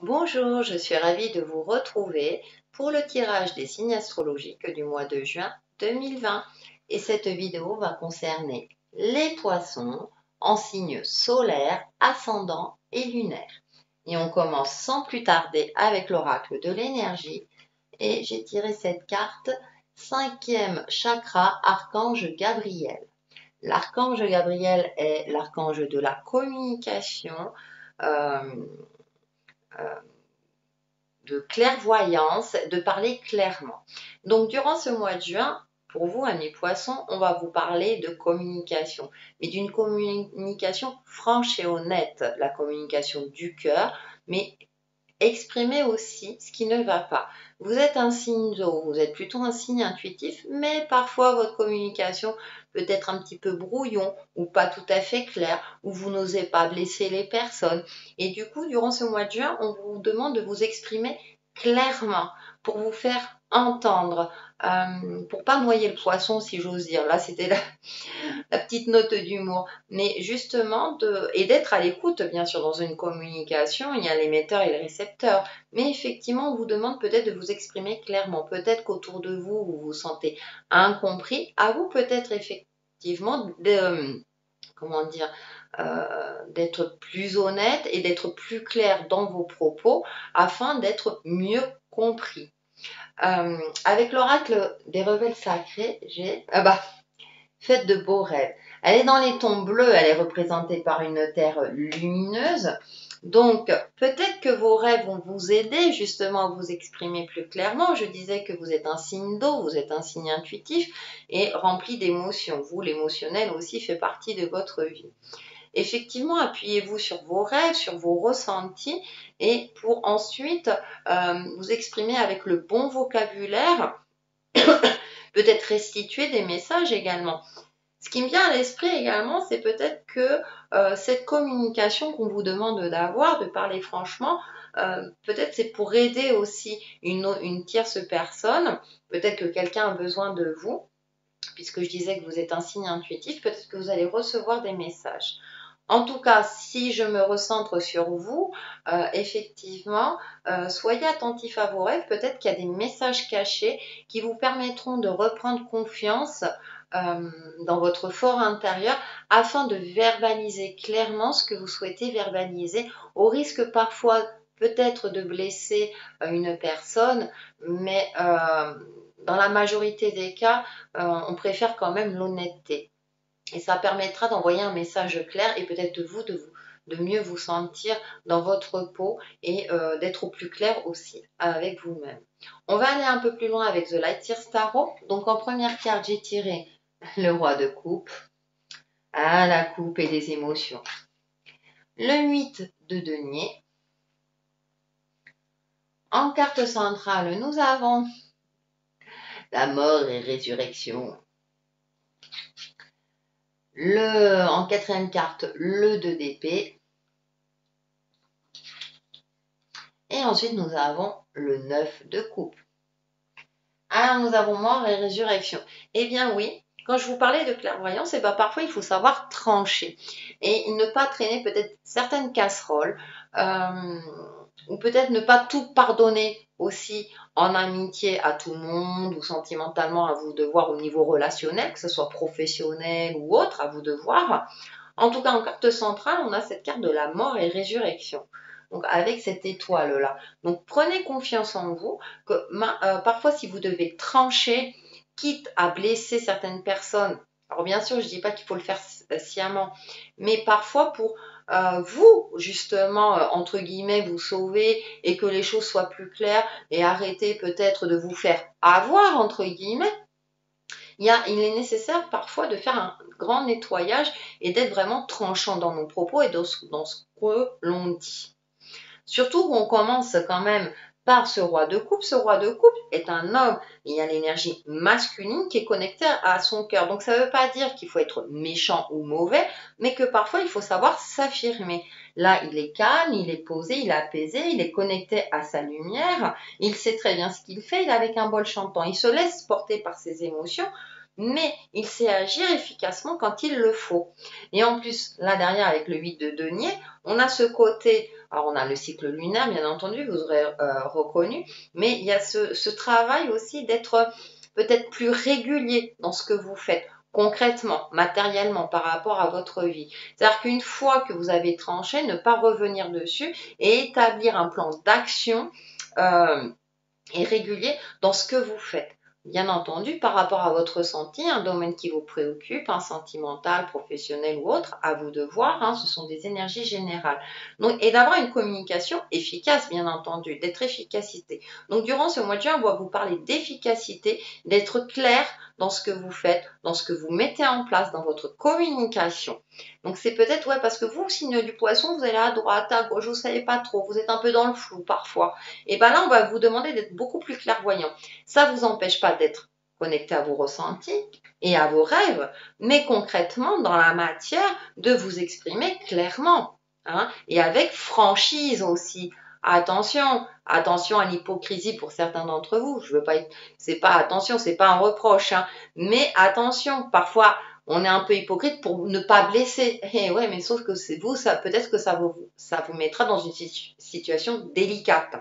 Bonjour, je suis ravie de vous retrouver pour le tirage des signes astrologiques du mois de juin 2020. Et cette vidéo va concerner les poissons en signes solaires, ascendants et lunaires. Et on commence sans plus tarder avec l'oracle de l'énergie. Et j'ai tiré cette carte, 5e chakra, archange Gabriel. L'archange Gabriel est l'archange de la communication, euh, de clairvoyance, de parler clairement. Donc, durant ce mois de juin, pour vous, amis poissons, on va vous parler de communication, mais d'une communication franche et honnête, la communication du cœur, mais exprimez aussi ce qui ne va pas. Vous êtes un signe d'eau, vous êtes plutôt un signe intuitif, mais parfois votre communication peut être un petit peu brouillon ou pas tout à fait clair, ou vous n'osez pas blesser les personnes. Et du coup, durant ce mois de juin, on vous demande de vous exprimer clairement pour vous faire entendre, pour pas noyer le poisson, si j'ose dire. Là, c'était la petite note d'humour. Mais justement, et d'être à l'écoute, bien sûr, dans une communication, il y a l'émetteur et le récepteur. Mais effectivement, on vous demande peut-être de vous exprimer clairement. Peut-être qu'autour de vous, vous vous sentez incompris. À vous peut-être effectivement comment dire, d'être plus honnête et d'être plus clair dans vos propos afin d'être mieux compris. Avec l'oracle des rebelles sacrés, j'ai faites de beaux rêves. Elle est dans les tons bleus, elle est représentée par une terre lumineuse. Donc, peut-être que vos rêves vont vous aider justement à vous exprimer plus clairement. Je disais que vous êtes un signe d'eau, vous êtes un signe intuitif et rempli d'émotions. Vous, l'émotionnel aussi fait partie de votre vie. Effectivement, appuyez-vous sur vos rêves, sur vos ressentis et pour ensuite vous exprimer avec le bon vocabulaire, peut-être restituer des messages également. Ce qui me vient à l'esprit également, c'est peut-être que cette communication qu'on vous demande d'avoir, de parler franchement, peut-être c'est pour aider aussi une tierce personne. Peut-être que quelqu'un a besoin de vous, puisque je disais que vous êtes un signe intuitif, peut-être que vous allez recevoir des messages. En tout cas, si je me recentre sur vous, effectivement, soyez attentifs à vos rêves. Peut-être qu'il y a des messages cachés qui vous permettront de reprendre confiance dans votre fort intérieur afin de verbaliser clairement ce que vous souhaitez verbaliser, au risque parfois peut-être de blesser une personne, mais dans la majorité des cas, on préfère quand même l'honnêteté. Et ça permettra d'envoyer un message clair et peut-être vous de mieux vous sentir dans votre peau et d'être au plus clair aussi avec vous-même. On va aller un peu plus loin avec The Light Year Tarot. Donc en première carte, j'ai tiré le roi de coupe. Ah, la coupe et les émotions. Le 8 de denier. En carte centrale, nous avons la mort et résurrection. En quatrième carte, le 2 d'épée. Et ensuite, nous avons le 9 de coupe. Alors, nous avons mort et résurrection. Eh bien oui, quand je vous parlais de clairvoyance, parfois il faut savoir trancher et ne pas traîner peut-être certaines casseroles ou peut-être ne pas tout pardonner aussi en amitié à tout le monde ou sentimentalement, à vous de voir au niveau relationnel, que ce soit professionnel ou autre, à vous de voir. En tout cas, en carte centrale, on a cette carte de la mort et résurrection. Donc, avec cette étoile-là. Donc, prenez confiance en vous, que parfois, si vous devez trancher, quitte à blesser certaines personnes, alors bien sûr, je ne dis pas qu'il faut le faire sciemment, mais parfois pour vous, justement, entre guillemets, vous sauver et que les choses soient plus claires et arrêter peut-être de vous faire avoir, entre guillemets, il est nécessaire parfois de faire un grand nettoyage et d'être vraiment tranchant dans nos propos et dans ce que l'on dit. Surtout qu'on commence quand même par ce roi de coupe. Ce roi de coupe est un homme, il y a l'énergie masculine qui est connectée à son cœur. Donc ça ne veut pas dire qu'il faut être méchant ou mauvais, mais que parfois il faut savoir s'affirmer. Là, il est calme, il est posé, il est apaisé, il est connecté à sa lumière, il sait très bien ce qu'il fait, il est avec un bol chantant. Il se laisse porter par ses émotions, mais il sait agir efficacement quand il le faut. Et en plus, là derrière, avec le 8 de denier, on a ce côté Alors, on a le cycle lunaire, bien entendu, vous aurez reconnu, mais il y a ce travail aussi d'être peut-être plus régulier dans ce que vous faites concrètement, matériellement, par rapport à votre vie. C'est-à-dire qu'une fois que vous avez tranché, ne pas revenir dessus et établir un plan d'action et régulier dans ce que vous faites. Bien entendu, par rapport à votre ressenti, un domaine qui vous préoccupe, un sentimental, professionnel ou autre, à vous de voir, hein, ce sont des énergies générales. Donc, et d'avoir une communication efficace, bien entendu, d'être efficacité. Donc, durant ce mois de juin, on va vous parler d'efficacité, d'être clair dans ce que vous faites, dans ce que vous mettez en place, dans votre communication. Donc, c'est peut-être, ouais, parce que vous, signe du poisson, vous allez à droite, à gauche, vous ne savez pas trop, vous êtes un peu dans le flou parfois. Et bien là, on va vous demander d'être beaucoup plus clairvoyant. Ça ne vous empêche pas d'être connecté à vos ressentis et à vos rêves, mais concrètement, dans la matière, de vous exprimer clairement, hein, et avec franchise aussi. Attention, attention à l'hypocrisie pour certains d'entre vous. Je veux pas être, c'est pas attention, c'est pas un reproche, hein, mais attention, parfois on est un peu hypocrite pour ne pas blesser. Et ouais, mais sauf que c'est vous, ça peut-être que ça vous mettra dans une situation délicate.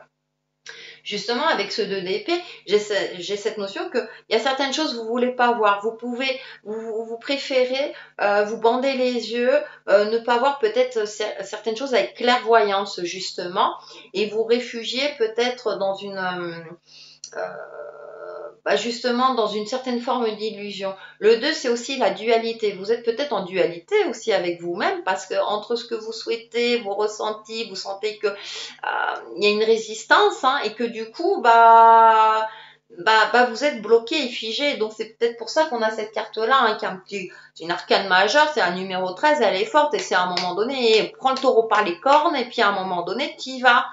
Justement, avec ce 2 d'épée, j'ai cette notion qu'il y a certaines choses que vous ne voulez pas voir. Vous préférez vous bander les yeux, ne pas voir peut-être certaines choses avec clairvoyance, justement, et vous réfugier peut-être dans une... justement dans une certaine forme d'illusion. Le 2, c'est aussi la dualité. Vous êtes peut-être en dualité aussi avec vous-même parce que entre ce que vous souhaitez, vos ressentis, vous sentez que y a une résistance, hein, et que du coup, vous êtes bloqué et figé. Donc c'est peut-être pour ça qu'on a cette carte-là, hein, qui est une arcane majeure, c'est un numéro 13, elle est forte et c'est à un moment donné, prends le taureau par les cornes et puis à un moment donné, t'y vas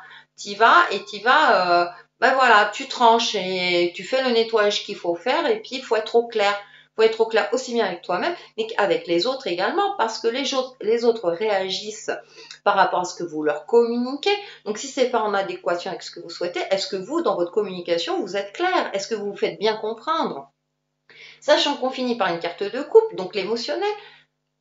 voilà, tu tranches et tu fais le nettoyage qu'il faut faire et puis il faut être au clair. Il faut être au clair aussi bien avec toi-même, mais qu'avec les autres également, parce que les autres réagissent par rapport à ce que vous leur communiquez. Donc, si ce n'est pas en adéquation avec ce que vous souhaitez, est-ce que vous, dans votre communication, vous êtes clair? Est-ce que vous vous faites bien comprendre? Sachant qu'on finit par une carte de coupe, donc l'émotionnel,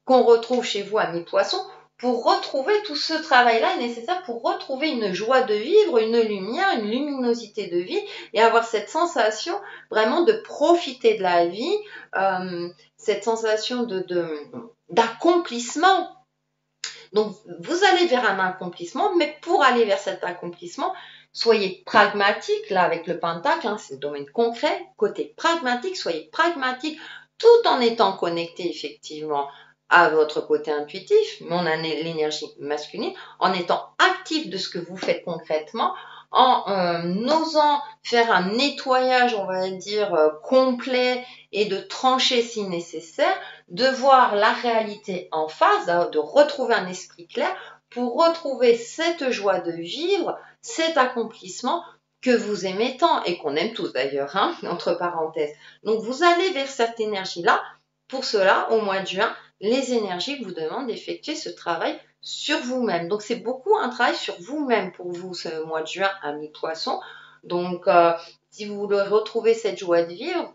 qu'on retrouve chez vous à mi-poisson, pour retrouver tout ce travail-là est nécessaire pour retrouver une joie de vivre, une lumière, une luminosité de vie et avoir cette sensation vraiment de profiter de la vie, cette sensation d'accomplissement. Donc, vous allez vers un accomplissement, mais pour aller vers cet accomplissement, soyez pragmatique, là avec le pentacle, hein, c'est le domaine concret, côté pragmatique, soyez pragmatique tout en étant connecté effectivement à votre côté intuitif, mais on a l'énergie masculine, en étant actif de ce que vous faites concrètement, en osant faire un nettoyage, on va dire, complet et de trancher si nécessaire, de voir la réalité en face, de retrouver un esprit clair pour retrouver cette joie de vivre, cet accomplissement que vous aimez tant et qu'on aime tous d'ailleurs, hein, entre parenthèses. Donc vous allez vers cette énergie-là. Pour cela, au mois de juin, les énergies vous demandent d'effectuer ce travail sur vous-même. Donc c'est beaucoup un travail sur vous-même pour vous ce mois de juin à mi-poisson. Donc si vous voulez retrouver cette joie de vivre,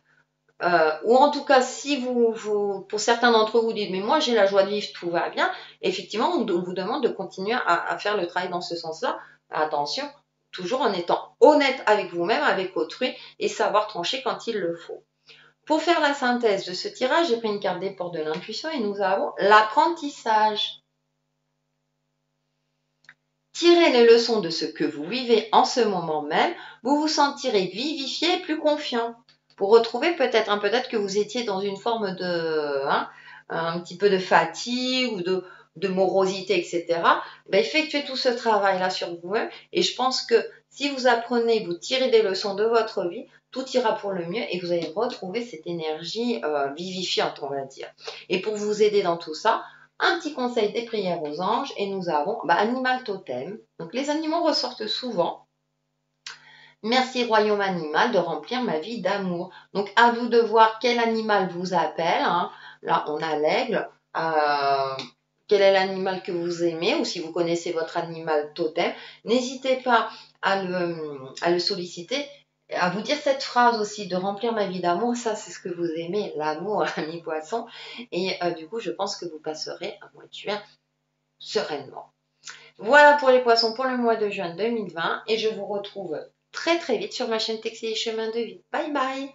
ou en tout cas, si pour certains d'entre vous dites, mais moi j'ai la joie de vivre, tout va bien, effectivement, on vous demande de continuer à faire le travail dans ce sens-là. Attention, toujours en étant honnête avec vous-même, avec autrui, et savoir trancher quand il le faut. Pour faire la synthèse de ce tirage, j'ai pris une carte des portes de l'intuition et nous avons l'apprentissage. Tirez les leçons de ce que vous vivez en ce moment même, vous vous sentirez vivifié et plus confiant. Pour retrouver peut-être que vous étiez dans une forme de, un petit peu de fatigue ou de morosité, etc. Effectuez tout ce travail-là sur vous-même et je pense que si vous apprenez, vous tirez des leçons de votre vie, tout ira pour le mieux et vous allez retrouver cette énergie vivifiante, on va dire. Et pour vous aider dans tout ça, un petit conseil des prières aux anges et nous avons animal totem. Donc les animaux ressortent souvent. Merci royaume animal de remplir ma vie d'amour. Donc à vous de voir quel animal vous appelle, hein. Là on a l'aigle. Quel est l'animal que vous aimez ou si vous connaissez votre animal totem. N'hésitez pas à le solliciter. À vous dire cette phrase aussi, de remplir ma vie d'amour, ça c'est ce que vous aimez, l'amour, ami poisson. Et du coup, je pense que vous passerez un mois de juin sereinement. Voilà pour les poissons pour le mois de juin 2020 et je vous retrouve très très vite sur ma chaîne Textile et Chemin de Vie. Bye bye!